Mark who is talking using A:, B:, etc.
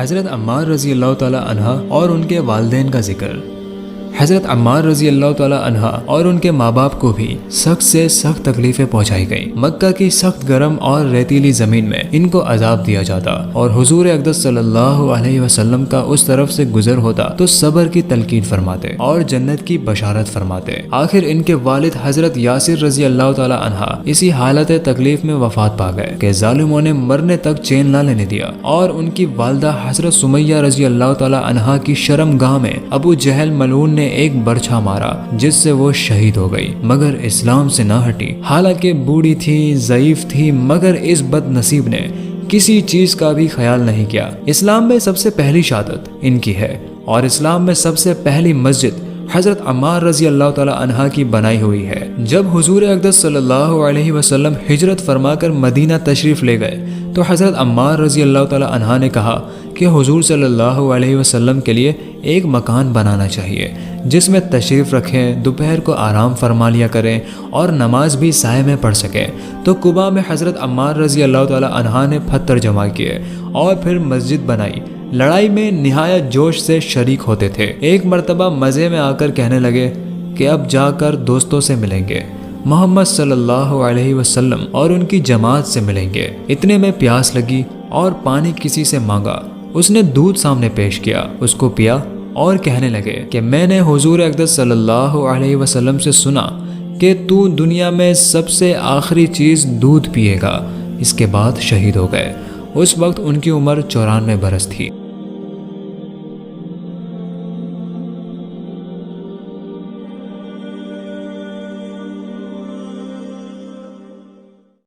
A: حضرت عمار رضی اللہ تعالیٰ عنہ اور ان کے والدین کا ذکر۔ حضرت عمار رضی اللہ تعالیٰ عنہ اور ان کے ماں باپ کو بھی سخت سے سخت تکلیفیں پہنچائی گئیں۔ مکہ کی سخت گرم اور ریتیلی زمین میں ان کو عذاب دیا جاتا اور حضور اقدس صلی اللہ علیہ وسلم کا اس طرف سے گزر ہوتا تو صبر کی تلقین فرماتے اور جنت کی بشارت فرماتے۔ آخر ان کے والد حضرت یاسر رضی اللہ تعالیٰ عنہ اسی حالت تکلیف میں وفات پا گئے کہ ظالموں نے مرنے تک چین نہ لینے دیا، اور ان کی والدہ حضرت سمیہ رضی اللہ تعالیٰ عنہ کی شرم گاہ میں ابو جہل ملعون نے ایک برچھا مارا جس سے وہ شہید ہو گئی، مگر اسلام سے نہ ہٹی۔ حالانکہ بوڑھی تھی، ضعیف تھی، مگر اس بد نصیب نے کسی چیز کا بھی خیال نہیں کیا۔ اسلام میں سب سے پہلی شہادت ان کی ہے، اور اسلام میں سب سے پہلی مسجد حضرت عمار رضی اللہ تعالیٰ عنہ کی بنائی ہوئی ہے۔ جب حضور اقدس صلی اللہ علیہ وسلم ہجرت فرما کر مدینہ تشریف لے گئے تو حضرت عمار رضی اللہ تعالیٰ عنہ نے کہا کہ حضور صلی اللہ علیہ وسلم کے لیے ایک مکان بنانا چاہیے جس میں تشریف رکھیں، دوپہر کو آرام فرما لیا کریں اور نماز بھی سائے میں پڑھ سکیں۔ تو قباء میں حضرت عمار رضی اللہ تعالیٰ عنہ نے پتھر جمع کیے اور پھر مسجد بنائی۔ لڑائی میں نہایت جوش سے شریک ہوتے تھے۔ ایک مرتبہ مزے میں آ کر کہنے لگے کہ اب جا کر دوستوں سے ملیں گے، محمد صلی اللہ علیہ وسلم اور ان کی جماعت سے ملیں گے۔ اتنے میں پیاس لگی اور پانی کسی سے مانگا۔ اس نے دودھ سامنے پیش کیا، اس کو پیا اور کہنے لگے کہ میں نے حضور اقدس صلی اللہ علیہ وسلم سے سنا کہ تو دنیا میں سب سے آخری چیز دودھ پیے گا۔ اس کے بعد شہید ہو گئے۔ اس وقت ان کی عمر 94 برس تھی۔